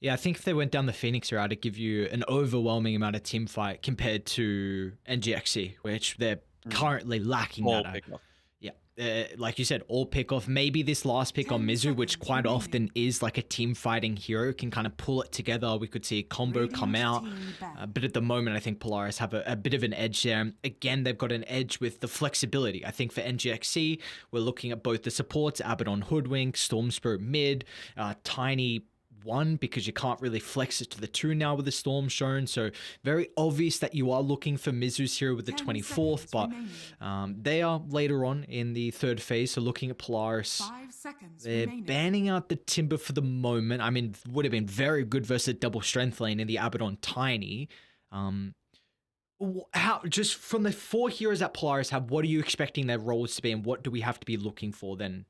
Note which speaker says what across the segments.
Speaker 1: Yeah, I think if they went down the Phoenix route, it'd give you an overwhelming amount of team fight compared to NGX.SEA, which they're
Speaker 2: Mm.
Speaker 1: currently lacking
Speaker 2: All
Speaker 1: that.
Speaker 2: pick off.
Speaker 1: Yeah, like you said, all pick off. Maybe this last pick on
Speaker 3: 10
Speaker 1: Mizu, which
Speaker 3: seconds
Speaker 1: quite
Speaker 3: remaining.
Speaker 1: often is like a team fighting hero, can kind of pull it together. We could see a combo come
Speaker 3: Radiant
Speaker 1: out.
Speaker 3: team ban.
Speaker 1: But at the moment, I think Polaris have a bit of an edge there. Again, they've got an edge with the flexibility. I think for NGX.SEA, we're looking at both the supports, Abaddon Hoodwink, Storm Spirit mid, Tiny 1, because you can't really flex it to the 2 now with the Storm shown. So very obvious that you are looking for Mizu's hero with the
Speaker 3: 10
Speaker 1: 24th,
Speaker 3: seconds
Speaker 1: but
Speaker 3: remaining.
Speaker 1: they are later on in the third phase. So looking at Polaris,
Speaker 3: 5 seconds
Speaker 1: they're
Speaker 3: remaining.
Speaker 1: banning out the Timber for the moment. I mean, would have been very good versus double strength lane in the Abaddon Tiny. How, just from the 4 heroes that Polaris have, what are you expecting their roles to be, and what do we have to be looking for then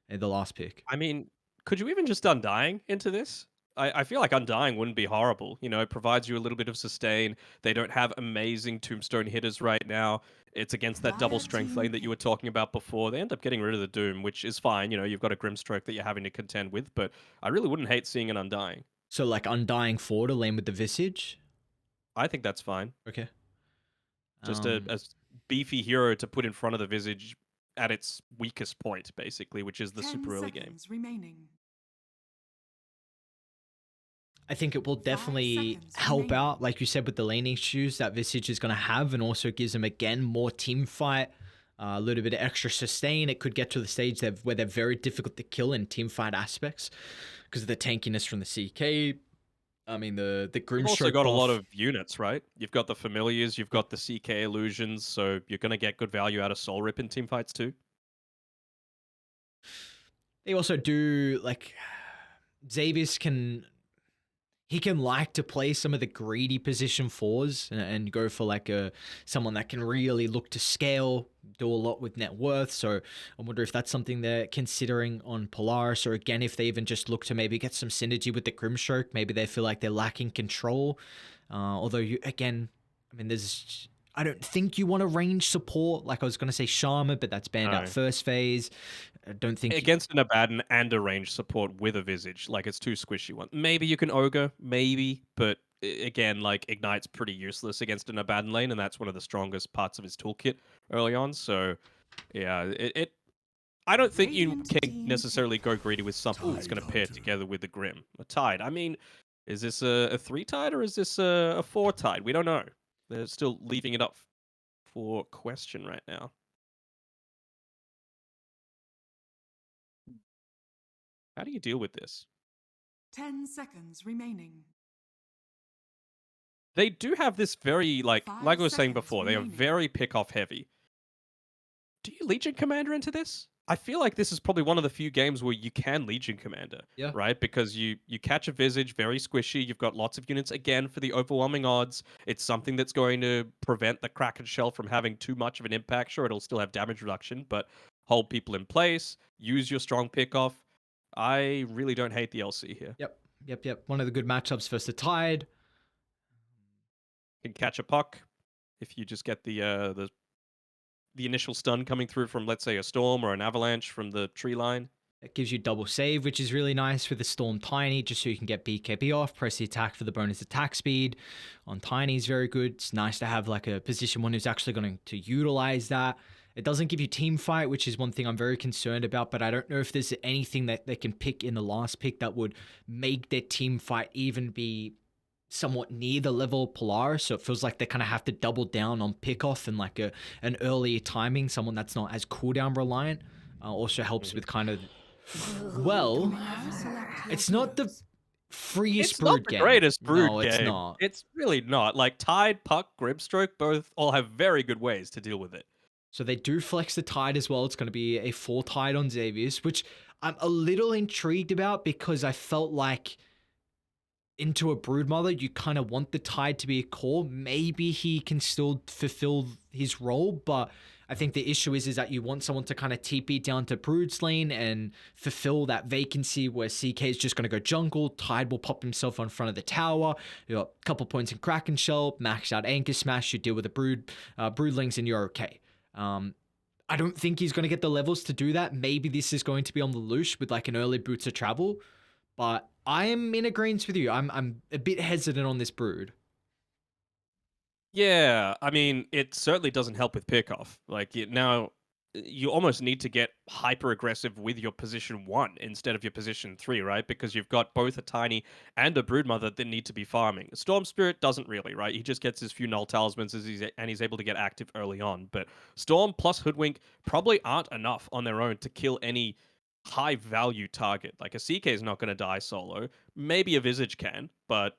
Speaker 1: in the last pick?
Speaker 2: I mean, could you even just Undying into this? I feel like Undying wouldn't be horrible. You know, it provides you a little bit of sustain. They don't have amazing tombstone hitters right now. It's against that double
Speaker 3: Fire
Speaker 2: strength
Speaker 3: team
Speaker 2: lane that you were talking about before. They end up getting rid of the Doom, which is fine. You know, you've got a Grimstroke that you're having to contend with, but I really wouldn't hate seeing an Undying.
Speaker 1: So like Undying 4 to lane with the Visage?
Speaker 2: I think that's fine.
Speaker 1: Okay.
Speaker 2: Just a beefy hero to put in front of the Visage at its weakest point, basically, which is the
Speaker 3: 10
Speaker 2: super early game.
Speaker 3: seconds remaining.
Speaker 1: I think it will
Speaker 3: 5
Speaker 1: definitely
Speaker 3: seconds
Speaker 1: help
Speaker 3: remaining.
Speaker 1: out, like you said, with the laning issues that Visage is going to have, and also gives them, again, more team fight, a little bit of extra sustain. It could get to the stage where they're very difficult to kill in team fight aspects because of the tankiness from the CK. I mean, the
Speaker 2: You've also
Speaker 1: Grimstroke
Speaker 2: got a lot
Speaker 1: buff.
Speaker 2: of units, right? You've got the Familiars, you've got the CK Illusions, so you're going to get good value out of Soul Rip in teamfights too.
Speaker 1: They also do, like, Xavius he can like to play some of the greedy position 4s and go for like someone that can really look to scale, do a lot with net worth. So I wonder if that's something they're considering on Polaris, or again, if they even just look to maybe get some synergy with the Grimstroke. Maybe they feel like they're lacking control. Although I mean, I don't think you want to range support. Like I was going to say Sharma, but that's banned out
Speaker 2: No.
Speaker 1: first phase. I don't think
Speaker 2: Against an Abaddon and a range support with a Visage, like it's too squishy one. Maybe you can Ogre, maybe, but again, like Ignite's pretty useless against an Abaddon lane, and that's one of the strongest parts of his toolkit early on. So, yeah, I don't think you
Speaker 3: Radiant
Speaker 2: can
Speaker 3: team
Speaker 2: necessarily go greedy with something that's going to pair together with the Grim. A Tide. I mean, is this a 3 Tide or is this a 4 Tide? We don't know. They're still leaving it up for question right now. How do you deal with this?
Speaker 3: 10 seconds remaining.
Speaker 2: They do have this very, like I
Speaker 3: 5
Speaker 2: was saying
Speaker 3: seconds
Speaker 2: before, they are
Speaker 3: remaining.
Speaker 2: very pick-off heavy. Do you Legion Commander into this? I feel like this is probably one of the few games where you can Legion Commander,
Speaker 1: Yeah.
Speaker 2: right? Because you catch a Visage, very squishy, you've got lots of units, again, for the overwhelming odds. It's something that's going to prevent the Kraken Shell from having too much of an impact. Sure, it'll still have damage reduction, but hold people in place, use your strong pick-off. I really don't hate the LC here.
Speaker 1: Yep. One of the good matchups versus the Tide.
Speaker 2: Can catch a puck if you just get the initial stun coming through from, let's say, a storm or an avalanche from the tree line.
Speaker 1: It gives you double save, which is really nice with the Storm Tiny, just so you can get BKB off, press the attack for the bonus attack speed. On Tiny is very good. It's nice to have like a position one who's actually going to utilize that. It doesn't give you team fight, which is one thing I'm very concerned about, but I don't know if there's anything that they can pick in the last pick that would make their team fight even be somewhat near the level of Polaris. So it feels like they kind of have to double down on pick off and like an earlier timing, someone that's not as cooldown reliant. Also helps with kind of, well, it's not the freest
Speaker 2: It's not
Speaker 1: brood
Speaker 2: the
Speaker 1: game.
Speaker 2: greatest brood
Speaker 1: No,
Speaker 2: game.
Speaker 1: it's not.
Speaker 2: It's really not. Like Tide, Puck, Grimstroke, both all have very good ways to deal with it.
Speaker 1: So they do flex the Tide as well. It's going to be a 4 Tide on Xavius, which I'm a little intrigued about because I felt like into a Broodmother, you kind of want the Tide to be a core. Maybe he can still fulfill his role, but I think the issue is that you want someone to kind of TP down to Brood's lane and fulfill that vacancy where CK is just going to go jungle. Tide will pop himself on front of the tower. You got a couple points in Kraken Shell, max out Anchor Smash, you deal with the Broodlings, and you're okay. I don't think he's going to get the levels to do that. Maybe this is going to be on the loose with like an early Boots of Travel. but I am in agreement with you. I'm a bit hesitant on this Brood.
Speaker 2: Yeah, I mean, it certainly doesn't help with pickoff. Like now, you almost need to get hyper aggressive with your position 1 instead of your position 3, right? Because you've got both a Tiny and a Broodmother that need to be farming. Storm Spirit doesn't really, right? He just gets his few null talismans and he's able to get active early on. But Storm plus Hoodwink probably aren't enough on their own to kill any high value target. Like a CK is not going to die solo. Maybe a Visage can, but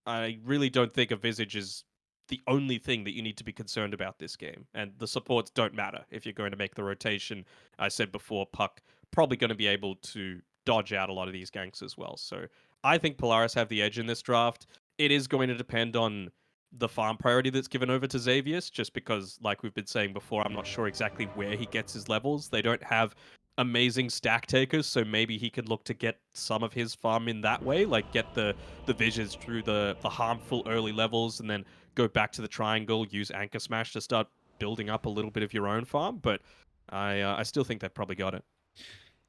Speaker 2: I really don't think a Visage is the only thing that you need to be concerned about this game. And the supports don't matter if you're going to make the rotation. I said before, Puck probably going to be able to dodge out a lot of these ganks as well. So I think Polaris have the edge in this draft. It is going to depend on the farm priority that's given over to Xavius, just because, like we've been saying before, I'm not sure exactly where he gets his levels. They don't have amazing stack takers, so maybe he could look to get some of his farm in that way, like get the visions through the harmful early levels and then go back to the triangle, use Anchor Smash to start building up a little bit of your own farm. But I still think they've probably got it.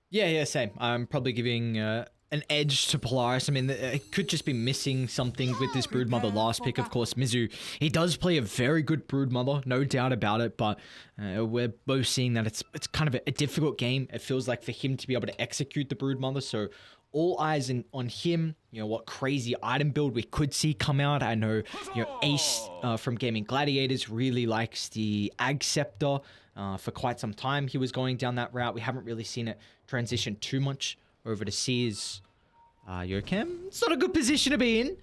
Speaker 1: Yeah, same. I'm probably giving an edge to Polaris. I mean, it could just be missing something with this Broodmother last pick. Of course, Mizu, he does play a very good Broodmother, no doubt about it, but we're both seeing that it's kind of a difficult game. It feels like for him to be able to execute the Broodmother, so all eyes on him. You know, what crazy item build we could see come out. I know, Ace from Gaming Gladiators really likes the Ag Scepter. For quite some time, he was going down that route. We haven't really seen it transition too much over to SEA's Yokem. It's not a good position to be in.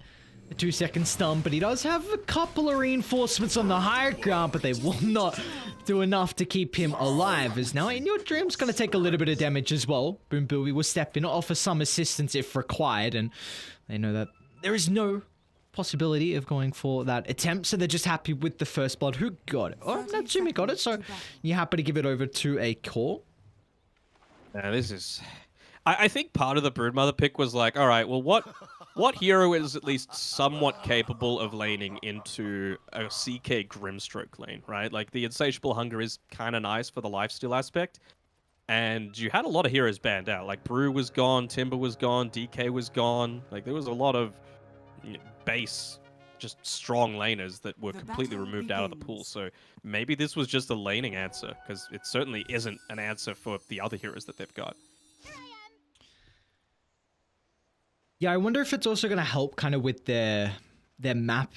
Speaker 1: A 2-second stun, but he does have a couple of reinforcements on the higher ground, but they will not do enough to keep him alive. As now, In Your Dream's going to take a little bit of damage as well. Boom Booey will step in, offer some assistance if required, and they know that there is no possibility of going for that attempt, so they're just happy with the first blood. Who got it? Oh, Natsumi got it, so you're happy to give it over to a core.
Speaker 2: Yeah, this is... I think part of the Broodmother pick was like, all right, well, what hero is at least somewhat capable of laning into a CK Grimstroke lane, right? Like, the Insatiable Hunger is kind of nice for the lifesteal aspect, and you had a lot of heroes banned out. Like, Brew was gone, Timber was gone, DK was gone. Like, there was a lot of base, just strong laners that were completely removed out of the pool. So maybe this was just a laning answer, because it certainly isn't an answer for the other heroes that they've got.
Speaker 1: Yeah, I wonder if it's also going to help kind of with their map.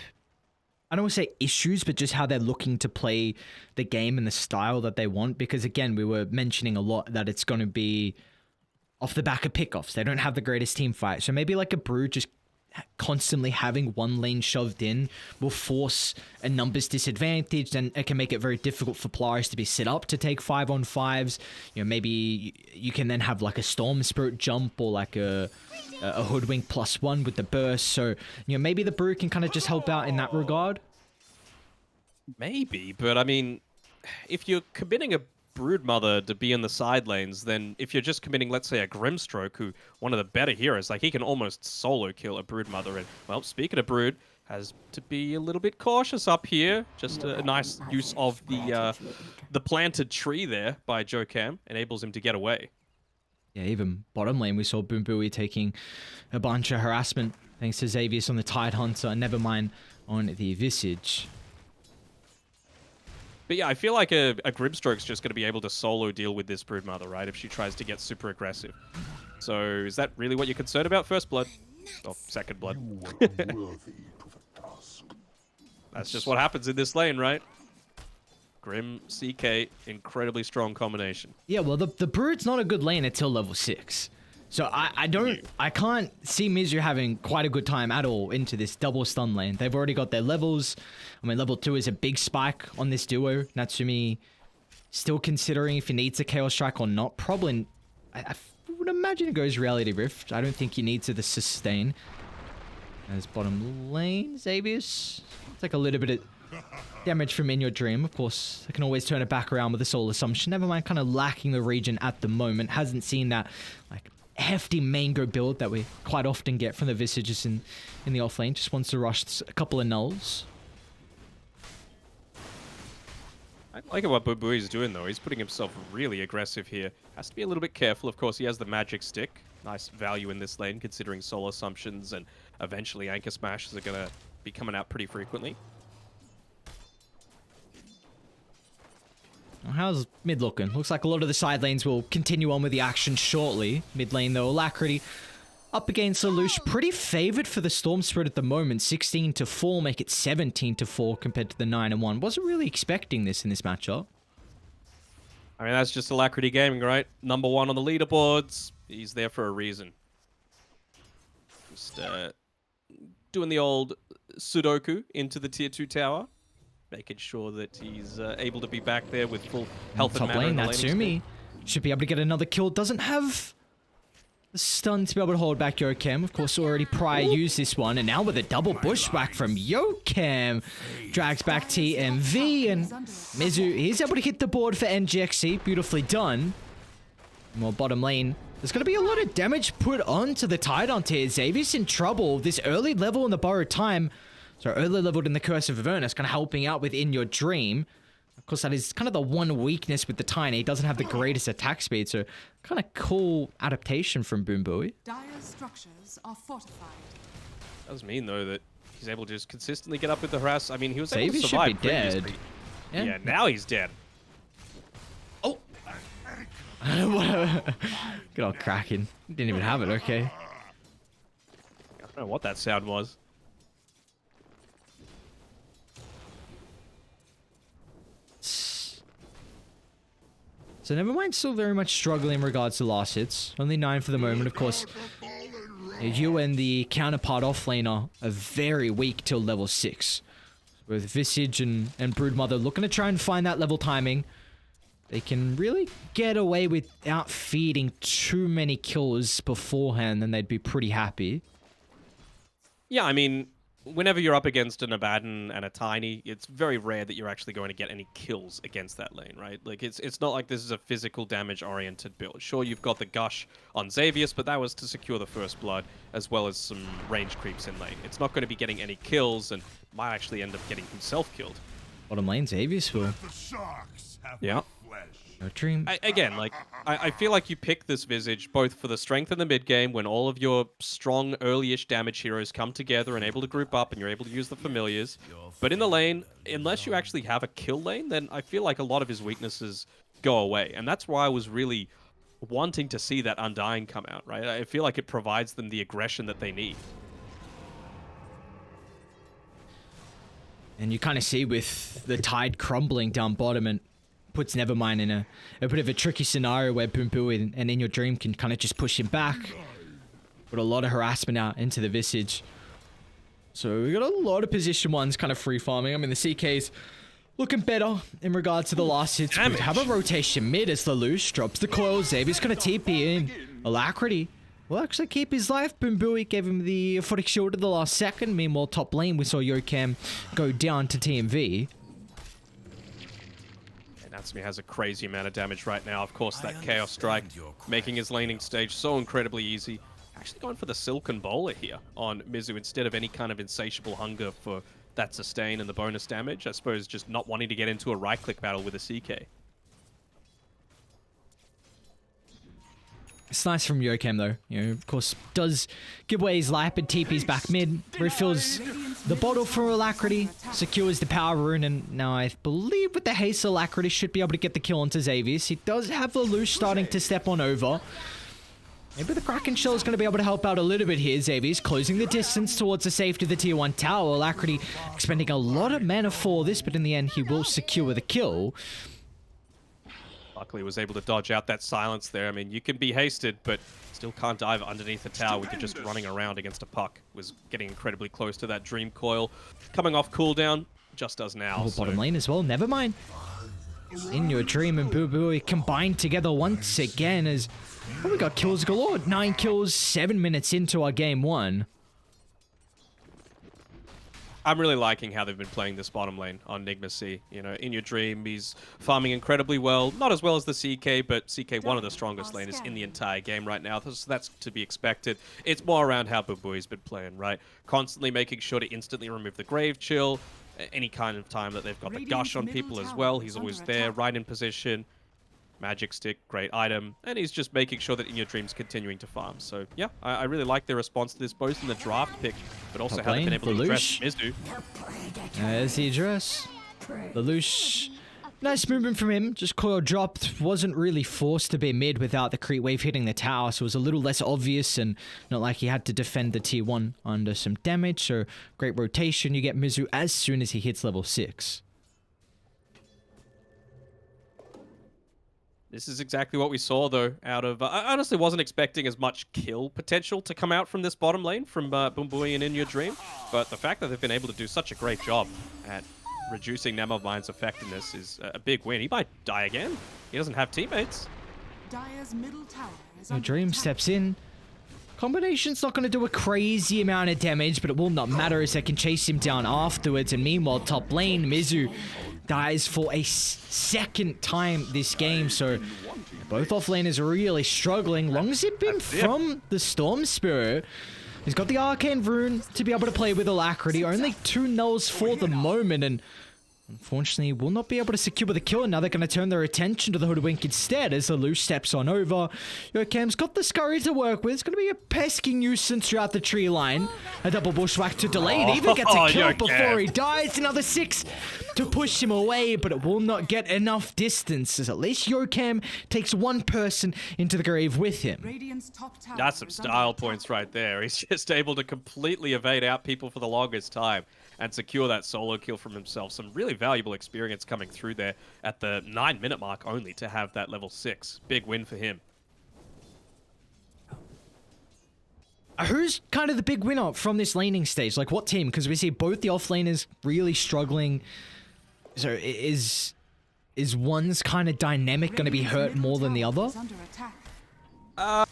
Speaker 1: I don't want to say issues, but just how they're looking to play the game and the style that they want. Because again, we were mentioning a lot that it's going to be off the back of pickoffs. They don't have the greatest team fight. So maybe like a Brew just constantly having one lane shoved in will force a numbers disadvantage, and it can make it very difficult for Polaris to be set up to take 5-on-5s. Maybe you can then have like a Storm Spirit jump or like a Hoodwink +1 with the burst. So maybe the Brew can kind of just help out in that regard.
Speaker 2: Maybe, but I mean, if you're committing a Broodmother to be in the side lanes, then if you're just committing, let's say, a Grimstroke, who one of the better heroes, like he can almost solo kill a Broodmother. And well, speaking of Brood, has to be a little bit cautious up here. Just a nice use of the planted tree there by Jokam enables him to get away.
Speaker 1: Yeah, even bottom lane, we saw Boom Booey taking a bunch of harassment thanks to Xavius on the Tide Hunter, and never mind on the Visage.
Speaker 2: But yeah, I feel like a Grimstroke's just going to be able to solo deal with this Broodmother, right? If she tries to get super aggressive. So is that really what you're concerned about? First blood? Or second blood? That's just what happens in this lane, right? Grim, CK, incredibly strong combination.
Speaker 1: Yeah, well, the Brood's not a good lane until level 6. So I can't see Mizu having quite a good time at all into this double stun lane. They've already got their levels. I mean, level 2 is a big spike on this duo. Natsumi still considering if he needs a Chaos Strike or not. Probably, I would imagine it goes Reality Rift. I don't think he needs the sustain. As bottom lane, Xavius. Take a little bit of damage from In Your Dream. Of course, I can always turn it back around with a Soul Assumption. Never mind, kind of lacking the region at the moment. Hasn't seen that, like, hefty mango build that we quite often get from the Visages in the offlane. Just wants to rush a couple of nulls.
Speaker 2: I like what Bubu is doing, though. He's putting himself really aggressive here. Has to be a little bit careful. Of course, he has the magic stick. Nice value in this lane, considering soul assumptions and eventually anchor smashes are going to be coming out pretty frequently.
Speaker 1: How's mid looking? Looks like a lot of the side lanes will continue on with the action shortly. Mid lane, though, Alacrity up against Lelouch. Pretty favored for the Storm Spirit at the moment. 16-4, make it 17-4 compared to the 9-1. Wasn't really expecting this in this matchup.
Speaker 2: I mean, that's just Alacrity Gaming, right? Number 1 on the leaderboards. He's there for a reason. Just doing the old Sudoku into the tier 2 tower. Making sure that he's able to be back there with full health and
Speaker 1: Top
Speaker 2: mana.
Speaker 1: lane, Natsumi should be able to get another kill. Doesn't have the stun to be able to hold back Yokem. Of course, already prior used this one. And now with a double bushwhack from Yokem. Drags back TMV. And Mizu, he's able to hit the board for NGX.SEA. Beautifully done. More bottom lane. There's going to be a lot of damage put onto the Tidon here. Xavier's in trouble. This early level in the borrowed time. So early leveled in the Curse of Avernus, kind of helping out with In Your Dream. Of course, that is kind of the one weakness with the Tiny. He doesn't have the greatest attack speed, so kind of cool adaptation from Boom Booey.
Speaker 3: Dire structures are fortified.
Speaker 2: Does mean, though, that he's able to just consistently get up with the harass. I mean, he was able to
Speaker 1: Xavier
Speaker 2: survive
Speaker 1: should be dead.
Speaker 2: previously.
Speaker 1: Yeah.
Speaker 2: Now he's dead.
Speaker 1: Oh! Good old Kraken. Didn't even have it, okay.
Speaker 2: I don't know what that sound was.
Speaker 1: So Nevermind still very much struggling in regards to last hits. Only 9 for the moment, of course. You and the counterpart offlaner are very weak till level 6. With Visage and Broodmother looking to try and find that level timing. They can really get away without feeding too many kills beforehand, and they'd be pretty happy.
Speaker 2: Yeah, I mean, whenever you're up against an Abaddon and a Tiny, it's very rare that you're actually going to get any kills against that lane, right? Like, it's not like this is a physical damage-oriented build. Sure, you've got the Gush on Xavius, but that was to secure the first blood, as well as some range creeps in lane. It's not going to be getting any kills, and might actually end up getting himself killed.
Speaker 1: Bottom lane, Xavius will.
Speaker 2: Yeah.
Speaker 1: No dream.
Speaker 2: I feel like you pick this Visage both for the strength in the mid game when all of your strong early-ish damage heroes come together and able to group up and you're able to use the familiars. But in the lane, unless you actually have a kill lane, then I feel like a lot of his weaknesses go away. And that's why I was really wanting to see that Undying come out, right? I feel like it provides them the aggression that they need.
Speaker 1: And you kind of see with the tide crumbling down bottom and puts Nevermind in a bit of a tricky scenario where Boom Booey and In Your Dream can kind of just push him back. Put a lot of harassment out into the Visage. So we got a lot of position ones kind of free farming. I mean, the CK's looking better in regards to the last hits. We have a rotation mid as Lelouch drops the coil. Xavier's going to TP in. Alacrity will actually keep his life. Boom Booey gave him the Photic Shield at the last second. Meanwhile, top lane, we saw Yokem go down to TMV.
Speaker 2: Natsumi has a crazy amount of damage right now. Of course, that Chaos Strike making his laning stage so incredibly easy. Actually going for the Silken Bowler here on Mizu instead of any kind of insatiable hunger for that sustain and the bonus damage. I suppose just not wanting to get into a right-click battle with a CK.
Speaker 1: It's nice from Yokem though. You know, of course, does give away his life, but TP's back mid, refills the bottle for Alacrity, secures the power rune, and now I believe with the haste, Alacrity should be able to get the kill onto Xavius. He does have Lelouch starting to step on over. Maybe the Kraken Shell is going to be able to help out a little bit here. Xavier's closing the distance towards the safety of the tier 1 tower. Alacrity expending a lot of mana for this, but in the end, he will secure the kill.
Speaker 2: Luckily was able to dodge out that silence there. I mean, you can be hasted, but still can't dive underneath the tower with you just running around against a puck. Was getting incredibly close to that Dream Coil. Coming off cooldown, just does now.
Speaker 1: Oh, bottom lane as well, Nevermind. In Your Dream and Boo Boo combined together once again as... Oh, we got kills galore. 9 kills, 7 minutes into our game 1.
Speaker 2: I'm really liking how they've been playing this bottom lane on Nigma.SEA. You know, In Your Dream, he's farming incredibly well. Not as well as the CK, but CK, one of the strongest laners in the entire game right now. So that's to be expected. It's more around how Bubui's been playing, right? Constantly making sure to instantly remove the Grave Chill, any kind of time that they've got the
Speaker 3: Radiant's
Speaker 2: gush on
Speaker 3: middle
Speaker 2: people as
Speaker 3: tower
Speaker 2: well.
Speaker 3: is
Speaker 2: He's
Speaker 3: under
Speaker 2: always there,
Speaker 3: attack.
Speaker 2: right in position. Magic Stick, great item. And he's just making sure that In Your Dream's continuing to farm. So, yeah, I really like their response to this, both in the draft pick, but also
Speaker 1: Top
Speaker 2: how they've been
Speaker 1: lane,
Speaker 2: able to address
Speaker 1: Lelouch.
Speaker 2: Mizu.
Speaker 1: There's the address. Lelouch. Nice movement from him. Just coil dropped. Wasn't really forced to be mid without the creep wave hitting the tower, so it was a little less obvious and not like he had to defend the tier 1 under some damage. So great rotation. You get Mizu as soon as he hits level 6.
Speaker 2: This is exactly what we saw, though, out of... I honestly wasn't expecting as much kill potential to come out from this bottom lane from Bumbuy and In Your Dream, but the fact that they've been able to do such a great job at reducing Nevermind's effectiveness is a big win. He might die again. He doesn't have teammates.
Speaker 3: Dire's middle tower is
Speaker 1: Your
Speaker 3: under
Speaker 1: Dream
Speaker 3: attack.
Speaker 1: steps in. Combination's not going to do a crazy amount of damage, but it will not matter as they can chase him down afterwards. And meanwhile, top lane, Mizu dies for a second time this game. So both offlaners are really struggling. Long zipping from the Storm Spirit. He's got the Arcane Rune to be able to play with alacrity. Only 2 nulls for the moment, and unfortunately will not be able to secure the kill. Now they're going to turn their attention to the Hoodwink instead as Lelouch steps on over. Yokem's got the scurry to work with. It's going to be a pesky nuisance throughout the tree line. A double bushwhack to delay it. Even gets a kill before he dies. Another 6 to push him away, but it will not get enough distance as at least Yokem takes one person into the grave with him.
Speaker 3: Radiant's top tower
Speaker 2: That's some
Speaker 3: is under
Speaker 2: style
Speaker 3: attack.
Speaker 2: points right there. He's just able to completely evade out people for the longest time and secure that solo kill from himself. Some really valuable experience coming through there at the 9-minute mark only to have that level 6. Big win for him.
Speaker 1: Who's kind of the big winner from this laning stage? Like what team? Because we see both the offlaners really struggling. So is one's kind of dynamic going to be hurt
Speaker 3: Radiant's
Speaker 1: more than the
Speaker 3: middle
Speaker 1: other?
Speaker 3: tower is under attack.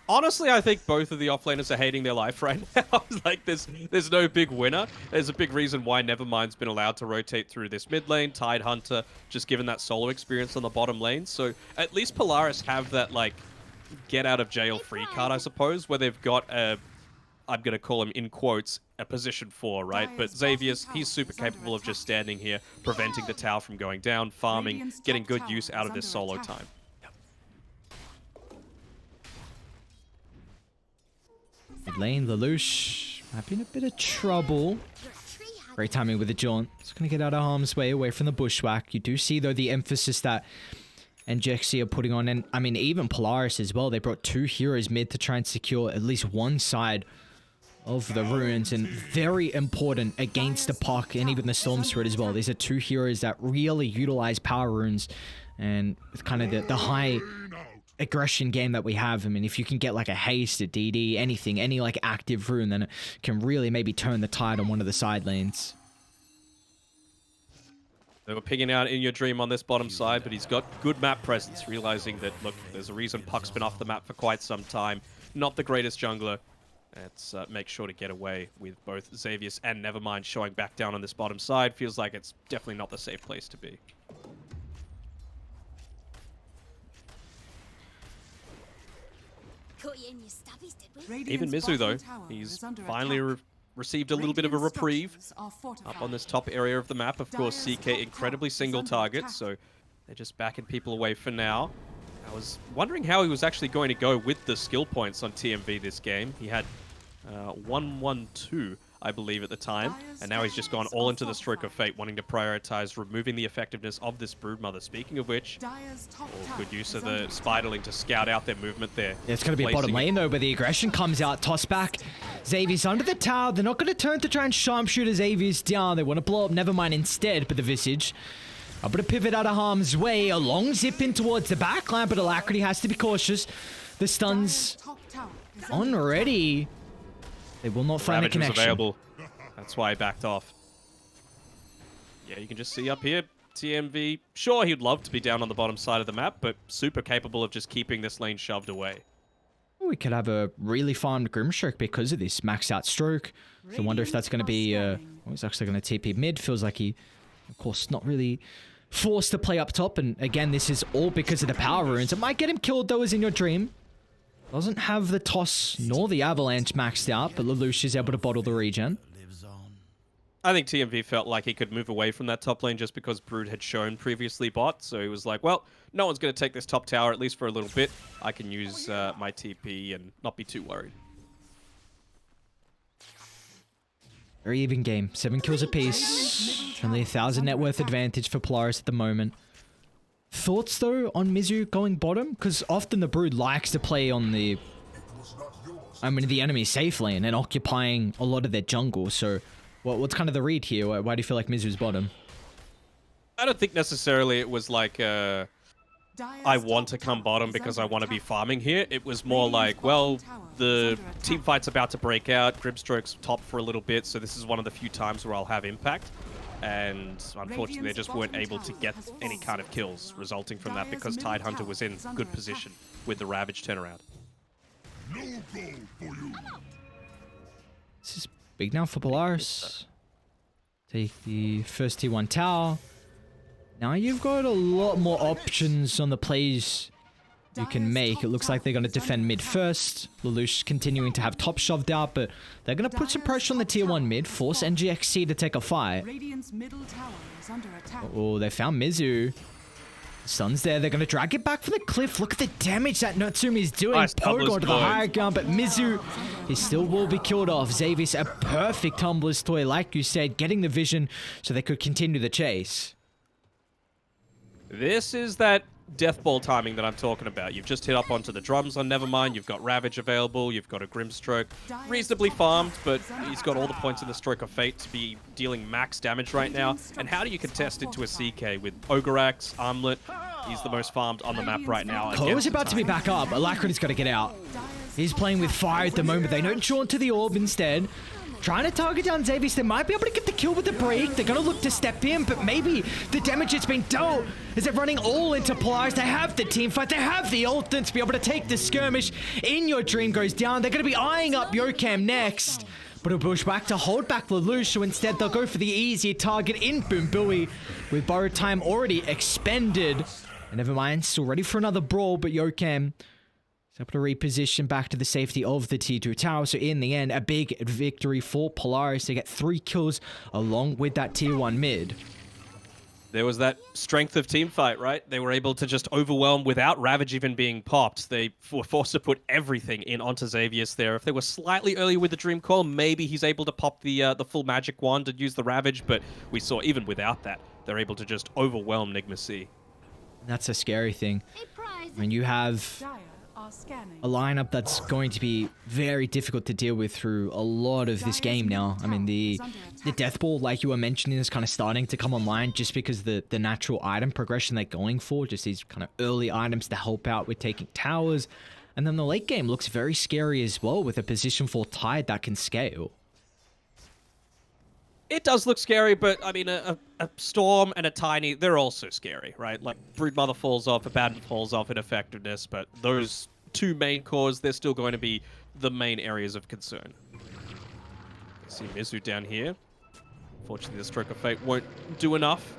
Speaker 2: Honestly, I think both of the offlaners are hating their life right now. Like, there's no big winner. There's a big reason why Nevermind's been allowed to rotate through this mid lane. Tidehunter, just given that solo experience on the bottom lane. So at least Polaris have that, like, get out of jail free card, I suppose, where they've got a, I'm going to call him in quotes, a position 4, right? But Xavier's, he's super capable of just standing here, preventing the tower from going down, farming, getting good use out of this solo time.
Speaker 1: Mid lane, Lelouch might be in a bit of trouble. Great timing with the jaunt. It's going to get out of harm's way, away from the bushwhack. You do see, though, the emphasis that NGX.SEA are putting on, and I mean, even Polaris as well. They brought 2 heroes mid to try and secure at least one side of the runes, and very important against the Puck and even the Storm Spirit as well. These are 2 heroes that really utilize power runes, and with kind of the high aggression game that we have. I mean, if you can get like a haste, a DD, anything, any like active rune, then it can really maybe turn the tide on one of the side lanes.
Speaker 2: They were picking out In Your Dream on this bottom side, but he's got good map presence, realizing that, look, there's a reason Puck's been off the map for quite some time. Not the greatest jungler. Let's make sure to get away with both Xavius and Nevermind showing back down on this bottom side. Feels like it's definitely not the safe place to be. Even
Speaker 3: Radiant's
Speaker 2: Mizu, though,
Speaker 3: bottom tower
Speaker 2: he's
Speaker 3: is under
Speaker 2: finally
Speaker 3: attack.
Speaker 2: received a little bit of a
Speaker 3: Radiant's
Speaker 2: reprieve
Speaker 3: structures are fortified.
Speaker 2: up on this top area of the map. Of course,
Speaker 3: Dire's
Speaker 2: CK
Speaker 3: top
Speaker 2: incredibly
Speaker 3: tower is
Speaker 2: single
Speaker 3: under
Speaker 2: target,
Speaker 3: attack.
Speaker 2: so they're just backing people away for now. I was wondering how he was actually going to go with the skill points on TMV this game. He had 1-1-2, I believe, at the time, and now he's just gone all into the stroke of fate, wanting to prioritize removing the effectiveness of this Broodmother. Speaking of which,
Speaker 3: Dire's top
Speaker 2: oh,
Speaker 3: tower
Speaker 2: good use
Speaker 3: is
Speaker 2: of
Speaker 3: under
Speaker 2: the
Speaker 3: attack.
Speaker 2: Spiderling to scout out their movement there.
Speaker 1: Yeah, it's going to be a bottom
Speaker 2: Placing
Speaker 1: lane, though, where the aggression comes out. Toss back. Xavier's under the tower. They're not going to turn to try and sharpshoot Xavier's down. They want to blow up Nevermind instead, but the Visage able to pivot out of harm's way. A long zip in towards the backline, but Alacrity has to be cautious. The stuns
Speaker 3: Dire's top tower is
Speaker 1: on
Speaker 3: under
Speaker 1: already. They will not find a
Speaker 2: Ravage was
Speaker 1: connection.
Speaker 2: available. That's why he backed off. Yeah, you can just see up here, TMV. Sure, he'd love to be down on the bottom side of the map, but super capable of just keeping this lane shoved away.
Speaker 1: We could have a really farmed Grimstroke because of this maxed out stroke. So I wonder if that's going to be... he's actually going to TP mid. Feels like he, of course, not really forced to play up top. And again, this is all because of the power runes. It might get him killed, though, as In Your Dream. Doesn't have the toss nor the avalanche maxed out, but Lelouch is able to bottle the regen.
Speaker 2: I think TMV felt like he could move away from that top lane just because Brood had shown previously bot. So he was like, well, no one's going to take this top tower, at least for a little bit. I can use my TP and not be too worried.
Speaker 1: Very even game. 7 kills apiece. Only 1,000 net worth advantage for Polaris at the moment. Thoughts, though, on Mizu going bottom? Because often the Brood likes to play on the enemy safe lane and occupying a lot of their jungle. So what's kind of the read here? Why do you feel like Mizu's bottom?
Speaker 2: I don't think necessarily it was like I want to come bottom because I want to be farming here. It was more like, well, the team fight's about to break out. Grimstroke's top for a little bit, so this is one of the few times where I'll have impact. And unfortunately, they just weren't able to get any kind of kills resulting from that because Tidehunter was in good position with the Ravage turnaround.
Speaker 1: This is big now for Polaris. Take the first T1 tower. Now you've got a lot more options on the plays you can make. It looks like they're going to defend mid first. Lelouch continuing to have top shoved out, but they're going to put some pressure on the tier 1 mid, force NGX.SEA to take a fight. Oh, they found Mizu. Sun's there. They're going to drag it back for the cliff. Look at the damage that Natsumi's doing.
Speaker 2: Nice
Speaker 1: Pogo to the higher ground, but Mizu, he still will be killed off. Xavius, a perfect Tumbler's toy, like you said, getting the vision so they could continue the chase.
Speaker 2: This is that death ball timing that I'm talking about. You've just hit up onto the drums on Nevermind. You've got Ravage available. You've got a Grimstroke. Reasonably farmed, but he's got all the points in the Stroke of Fate to be dealing max damage right now. And how do you contest into a CK with Ogre Axe, Armlet? He's the most farmed on the map right now.
Speaker 1: Poe's about to be back up. Alacrity's got to get out. He's playing with fire at the moment. They don't jaunt to the orb instead. Trying to target down Xavius. They might be able to get the kill with the break. They're going to look to step in, but maybe the damage that's been dealt is they're running all into Polaris. They have the team fight. They have the ultimate to be able to take the skirmish. In Your Dream goes down. They're going to be eyeing up Yokam next. But it'll push back to hold back Lelouch, so instead they'll go for the easier target in Boombui with borrowed time already expended. And Nevermind, still ready for another brawl, but Yokam able to reposition back to the safety of the T2 tower. So in the end, a big victory for Polaris. They get 3 kills along with that tier 1 mid.
Speaker 2: There was that strength of team fight, right? They were able to just overwhelm without Ravage even being popped. They were forced to put everything in onto Xavius there. If they were slightly earlier with the Dream Coil, maybe he's able to pop the full magic wand and use the Ravage, but we saw even without that, they're able to just overwhelm Nigma.SEA.
Speaker 1: That's a scary thing. When you have a lineup that's going to be very difficult to deal with through a lot of this game now. I mean, the death ball, like you were mentioning, is kind of starting to come online just because the natural item progression they're going for, just these kind of early items to help out with taking towers. And then the late game looks very scary as well with a position for Tide that can scale.
Speaker 2: It does look scary, but I mean, a Storm and a Tiny, they're also scary, right? Like, Broodmother falls off, Abaddon falls off in effectiveness, but those 2 main cores, they're still going to be the main areas of concern. See Mizu down here. Unfortunately, the Stroke of Fate won't do enough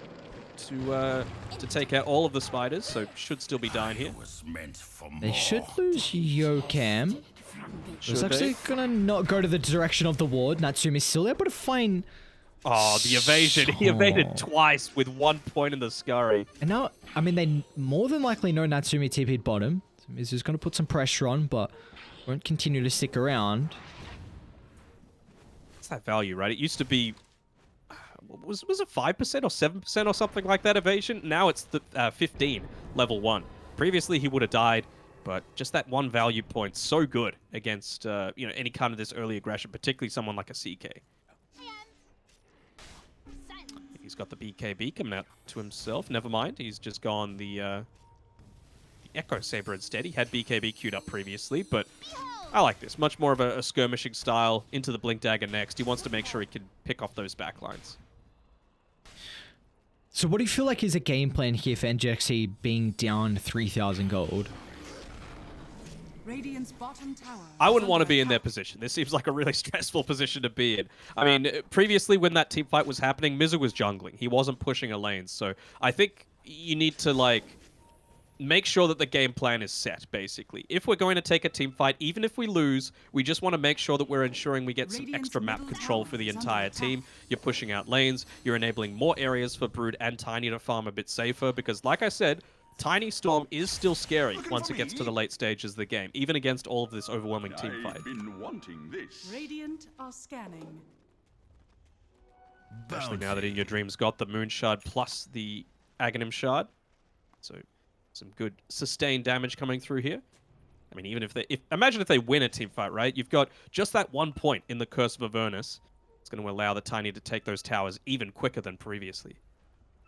Speaker 2: to take out all of the spiders, so should still be dying here.
Speaker 1: They should lose Yokam. It's actually gonna not go to the direction of the ward. Natsumi's still able to find...
Speaker 2: Oh, the evasion. He evaded twice with 1 point in the scurry.
Speaker 1: And now, I mean, they more than likely know Natsumi TP'd bottom. So Mizu's going to put some pressure on, but won't continue to stick around.
Speaker 2: What's that value, right? It used to be... Was it 5% or 7% or something like that evasion? Now it's the 15, level 1. Previously, he would have died, but just that 1 value point, so good against any kind of this early aggression, particularly someone like a CK. He's got the BKB coming out to himself. Never mind, he's just gone the Echo Saber instead. He had BKB queued up previously, but I like this. Much more of a skirmishing style into the Blink Dagger next. He wants to make sure he can pick off those backlines.
Speaker 1: So what do you feel like is a game plan here for NGX.SEA being down 3,000 gold?
Speaker 2: I wouldn't want to be in their position. This seems like a really stressful position to be in. I mean, previously when that team fight was happening, Mizu was jungling. He wasn't pushing a lane. So I think you need to, like, make sure that the game plan is set, basically. If we're going to take a team fight, even if we lose, we just want to make sure that we're ensuring we get some extra map control for the entire team. You're pushing out lanes, you're enabling more areas for Brood and Tiny to farm a bit safer, because like I said, Tiny Storm is still scary once it gets to the late stages of the game, even against all of this overwhelming team fight.
Speaker 3: Radiant are scanning.
Speaker 2: Especially now that In Your Dream's got the Moon Shard plus the Aghanim Shard. So some good sustained damage coming through here. I mean, even imagine if they win a team fight, right? You've got just that 1 point in the Curse of Avernus. It's going to allow the Tiny to take those towers even quicker than previously.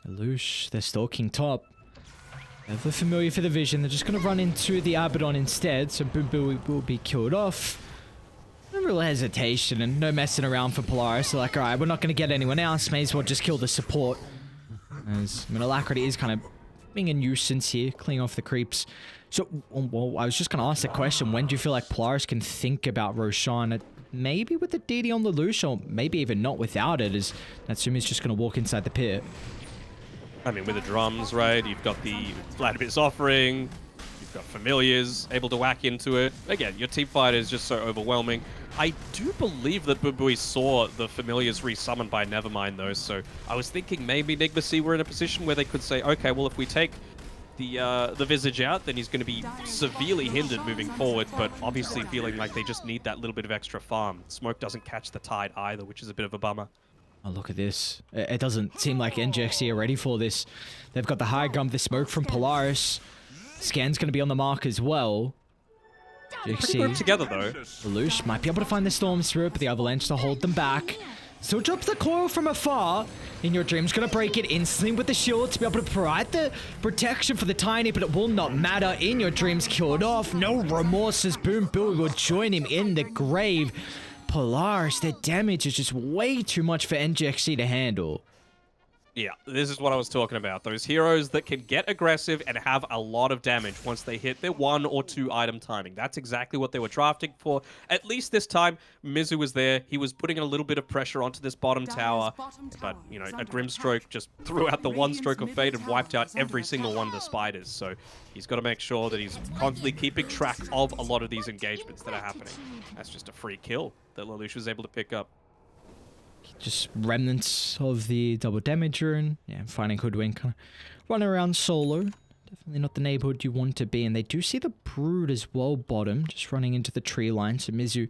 Speaker 1: Lelouch, they're stalking top. They're familiar for the vision. They're just going to run into the Abaddon instead, so Boom Boom will be killed off. No real hesitation and no messing around for Polaris. They're like, alright, we're not going to get anyone else. May as well just kill the support. As Alacrity is kind of being a nuisance here, cleaning off the creeps. So, well, I was just going to ask the question, when do you feel like Polaris can think about Roshan? Maybe with the DD on Lelouch, or maybe even not without it, as Natsumi's just going to walk inside the pit.
Speaker 2: I mean, with the drums, right? You've got the Vladimir offering. You've got Familiars able to whack into it. Again, your team fight is just so overwhelming. I do believe that Bubui saw the Familiars resummoned by Nevermind, though, so I was thinking maybe Nigma.SEA were in a position where they could say, okay, well, if we take the Visage out, then he's going to be severely hindered moving forward, but obviously feeling like they just need that little bit of extra farm. Smoke doesn't catch the tide either, which is a bit of a bummer.
Speaker 1: Oh, look at this. It doesn't seem like NGX.SEA are ready for this. They've got the high ground, the smoke from Polaris. Scan's going to be on the mark as well.
Speaker 2: Pretty grouped together, though.
Speaker 1: Lelouch might be able to find the storm through it, but the Avalanche to hold them back. Still drops the coil from afar. In Your Dream's going to break it instantly with the shield to be able to provide the protection for the Tiny, but it will not matter. In Your Dream's killed off. No remorse as Boom Boom will join him in the grave. Polaris, their damage is just way too much for NGX.SEA to handle.
Speaker 2: Yeah, this is what I was talking about. Those heroes that can get aggressive and have a lot of damage once they hit their 1 or 2 item timing. That's exactly what they were drafting for. At least this time, Mizu was there. He was putting a little bit of pressure onto this bottom tower. But, you know, a Grimstroke just threw out the one stroke of fate and wiped out every single one of the spiders. So he's got to make sure that he's constantly keeping track of a lot of these engagements that are happening. That's just a free kill that Lelouch was able to pick up.
Speaker 1: Just remnants of the double damager and finding Hoodwink kind of running around solo. Definitely not the neighborhood you want to be. And they do see the Brood as well bottom, just running into the tree line. So Mizu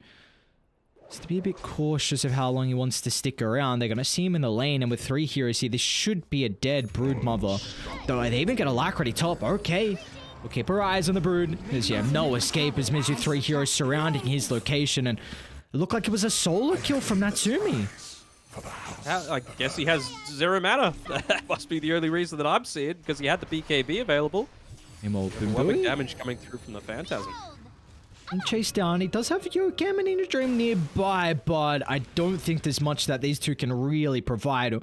Speaker 1: has to be a bit cautious of how long he wants to stick around. They're going to see him in the lane, and with 3 heroes here, this should be a dead Brood mother. Though they even get Alacrity top. Okay. We'll keep our eyes on the Brood. There's no escape as Mizu 3 heroes surrounding his location, and it looked like it was a solo kill from Natsumi.
Speaker 2: I guess he has 0 mana. That must be the only reason that I'm seeing, because he had the BKB available. Overwhelming damage coming through from the Phantasm.
Speaker 1: And chase down. He does have Yokam and In Your Dream nearby, but I don't think there's much that these two can really provide. A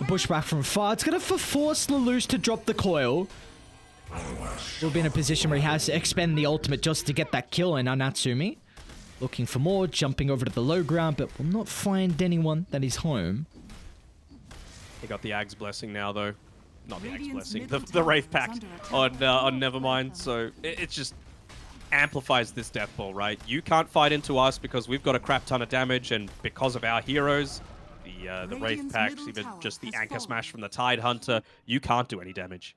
Speaker 1: pushback from far. It's going to force Lelouch to drop the coil. He'll be in a position where he has to expend the ultimate just to get that kill in on Natsumi. Looking for more, jumping over to the low ground, but will not find anyone that is home.
Speaker 2: He got the Ag's Blessing now, though. Not the Ag's Blessing, the Wraith Pact on Nevermind. So it just amplifies this death ball, right? You can't fight into us because we've got a crap ton of damage, and because of our heroes, the Wraith Pact, even just the Anchor Smash from the Tide Hunter, you can't do any damage.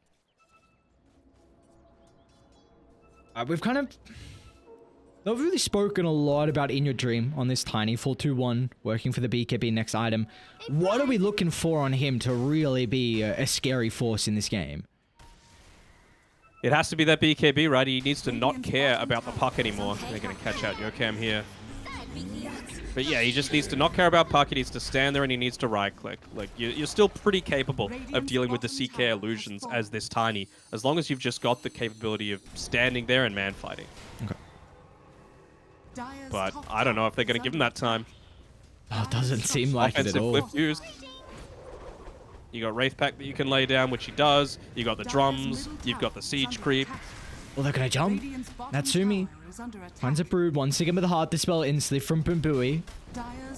Speaker 1: We've kind of not really spoken a lot about In Your Dream on this Tiny 4-2-1, working for the BKB next item. What are we looking for on him to really be a scary force in this game?
Speaker 2: It has to be that BKB, right? He needs to not care about the puck anymore. They're going to catch out Yokam here. But yeah, he just needs to not care about puck. He needs to stand there and he needs to right-click. Like, you're still pretty capable of dealing with the CK illusions as this Tiny, as long as you've just got the capability of standing there and man-fighting.
Speaker 1: Okay.
Speaker 2: But I don't know if they're going to give him that time.
Speaker 1: Oh, it doesn't seem like it at all.
Speaker 2: Flip used. You got Wraith Pact that you can lay down, which he does. You got the drums. You've got the siege creep.
Speaker 1: Well, they're going to jump. Natsumi finds a Brood once again with a Heart Dispel instantly from Bumbui.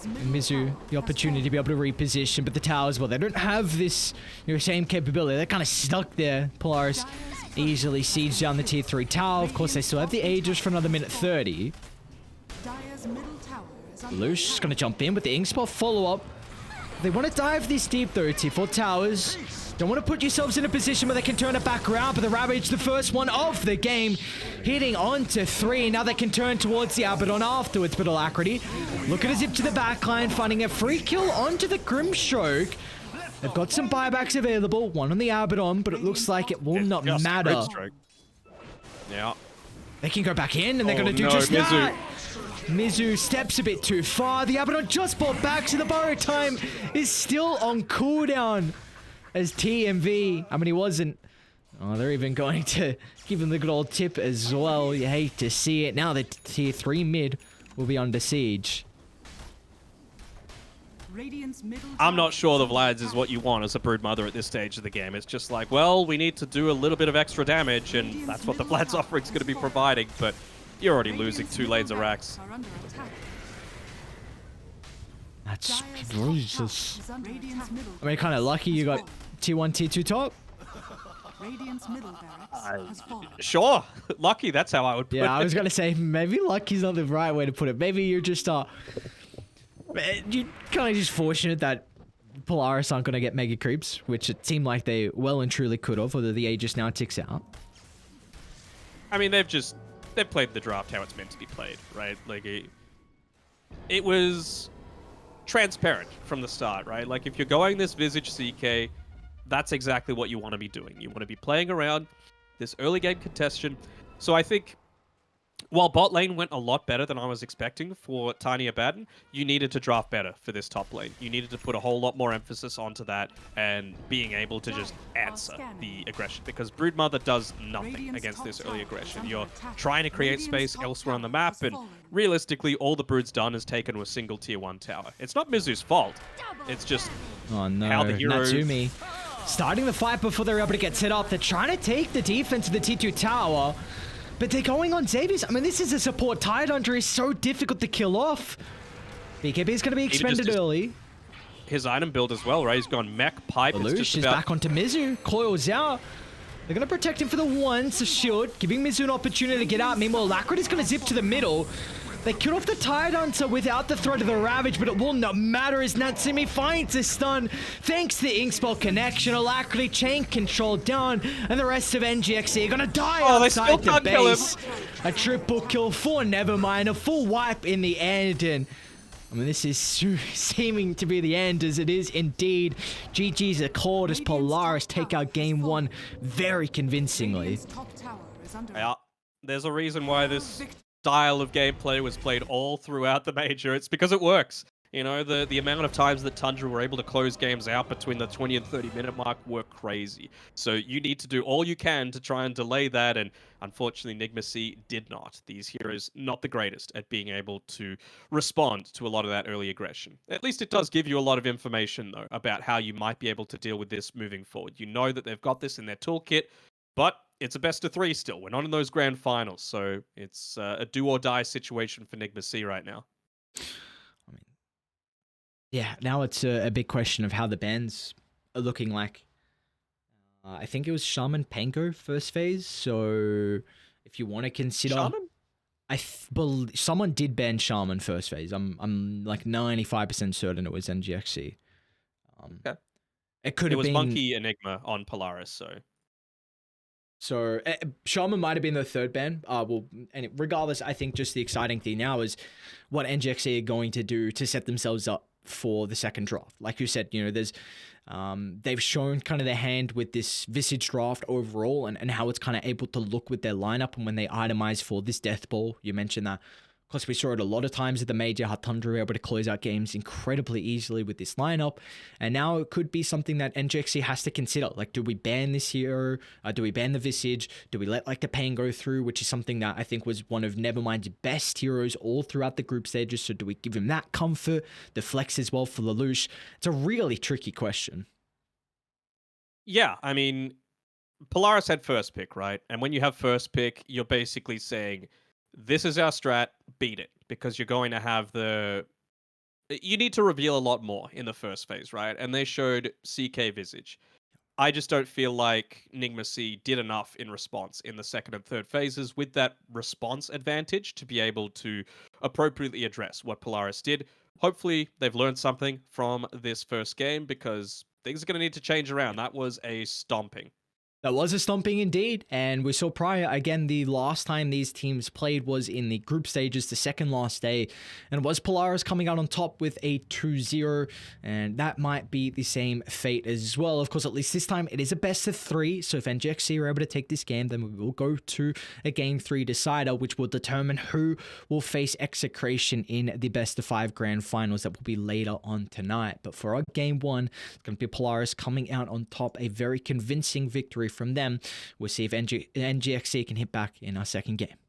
Speaker 1: And Mizu, the opportunity to be able to reposition, but the towers, well, they don't have this same capability. They're kind of stuck there. Polaris easily siege down the tier 3 tower. Of course, they still have the Aegis for another minute 30. Lush is going to jump in with the ink spot follow-up. They want to dive this deep, though, tier 4 towers. Don't want to put yourselves in a position where they can turn it back around, but the Ravage, the first one of the game, hitting onto 3. Now they can turn towards the Abaddon afterwards, but Alacrity looking to zip to the backline, finding a free kill onto the Grimstroke. They've got some buybacks available, one on the Abaddon, but it looks like it will not matter.
Speaker 2: Yeah.
Speaker 1: They can go back in, and they're going to do just that. Mizu steps a bit too far. The Abaddon just bought back, so the borrow time is still on cooldown. As TMV, I mean, he wasn't. Oh, they're even going to give him the good old tip as well. You hate to see it. Now the tier 3 mid will be under siege.
Speaker 2: I'm not sure the Vlads is what you want as a Broodmother at this stage of the game. It's just like, well, we need to do a little bit of extra damage, and that's what the Vlad's offering is going to be providing, but you're already losing 2 lanes of racks.
Speaker 1: That's Jesus. I mean, kind of lucky you got tier 1, tier 2 top.
Speaker 2: Sure, lucky. That's how I would put it.
Speaker 1: Yeah, I was gonna say maybe lucky's not the right way to put it. Maybe you're just you kind of just fortunate that Polaris aren't gonna get mega creeps, which it seemed like they well and truly could have. Although the Aegis now ticks out.
Speaker 2: I mean, they've played the draft how it's meant to be played, right? Like it was transparent from the start, right? Like if you're going this Visage CK, that's exactly what you want to be doing. You want to be playing around this early game contestation. So I think while bot lane went a lot better than I was expecting for Tiny Abaddon, you needed to draft better for this top lane. You needed to put a whole lot more emphasis onto that and being able to just answer the aggression, because Broodmother does nothing against this early aggression. You're trying to create space elsewhere on the map, and realistically, all the Brood's done is taken with single tier 1 tower. It's not Mizu's fault. It's just how the hero...
Speaker 1: Natsumi starting the fight before they're able to get set up. They're trying to take the defense of the tier 2 tower. But they're going on Xavier's. I mean, this is a support Tidehunter is so difficult to kill off. BKB is going to be expended early.
Speaker 2: His item build as well, right? He's gone mech, pipe.
Speaker 1: Lelouch is back onto Mizu. Coils out. They're going to protect him for the once, the shield, giving Mizu an opportunity to get out. Meanwhile, Lacrid is going to zip to the middle. They killed off the Tidehunter without the threat of the Ravage, but it will not matter as Natsumi finds a stun. Thanks to the Inkspell connection, Alacrity chain control down, and the rest of NGX.SEA are gonna die outside the base. A triple kill for Nevermind, a full wipe in the end, and I mean, this is seeming to be the end, as it is indeed. GG's are called as Polaris take out game 1 very convincingly.
Speaker 2: Yeah, there's a reason why this style of gameplay was played all throughout the major. It's because it works. You know, the amount of times that Tundra were able to close games out between the 20 and 30 minute mark were crazy. So you need to do all you can to try and delay that, and unfortunately Nigma.SEA did not. These heroes not the greatest at being able to respond to a lot of that early aggression. At least it does give you a lot of information though about how you might be able to deal with this moving forward. You know that they've got this in their toolkit, but it's a best of 3 still. We're not in those grand finals, so it's a do or die situation for Nigma.SEA right now.
Speaker 1: I mean, yeah, now it's a big question of how the bans are looking like. I think it was Shaman Pango first phase, so if you want to consider...
Speaker 2: Shaman?
Speaker 1: I believe someone did ban Shaman first phase. I'm like 95% certain it was NGX.SEA.
Speaker 2: Okay.
Speaker 1: It could have been...
Speaker 2: It was Monkey Enigma on Polaris, so...
Speaker 1: So Shaman might have been the third ban. And regardless, I think just the exciting thing now is what NGX.SEA are going to do to set themselves up for the second draft. Like you said, you know, there's they've shown kind of their hand with this Visage draft overall, and how it's kind of able to look with their lineup, and when they itemize for this Death Ball, you mentioned that. Of course, we saw it a lot of times at the major, how Tundra were able to close out games incredibly easily with this lineup. And now it could be something that NGX.SEA has to consider. Like, do we ban this hero? Do we ban the Visage? Do we let like the Pain go through, which is something that I think was one of Nevermind's best heroes all throughout the group stages. So do we give him that comfort? The flex as well for Lelouch? It's a really tricky question.
Speaker 2: Yeah, I mean, Polaris had first pick, right? And when you have first pick, you're basically saying, this is our strat, beat it, because you're going to have you need to reveal a lot more in the first phase, right? And they showed CK Visage. I just don't feel like Nigma.SEA did enough in response in the second and third phases with that response advantage to be able to appropriately address what Polaris did. Hopefully, they've learned something from this first game because things are going to need to change around. That was a stomping.
Speaker 1: That was a stomping indeed, and we saw prior, again, the last time these teams played was in the group stages, the second last day, and it was Polaris coming out on top with a 2-0, and that might be the same fate as well. Of course, at least this time, it is a best of 3, so if NGX.SEA are able to take this game, then we will go to a Game 3 decider, which will determine who will face Execration in the best of 5 grand finals that will be later on tonight. But for our Game 1, it's going to be Polaris coming out on top, a very convincing victory from them. We'll see if NGX.SEA can hit back in our second game.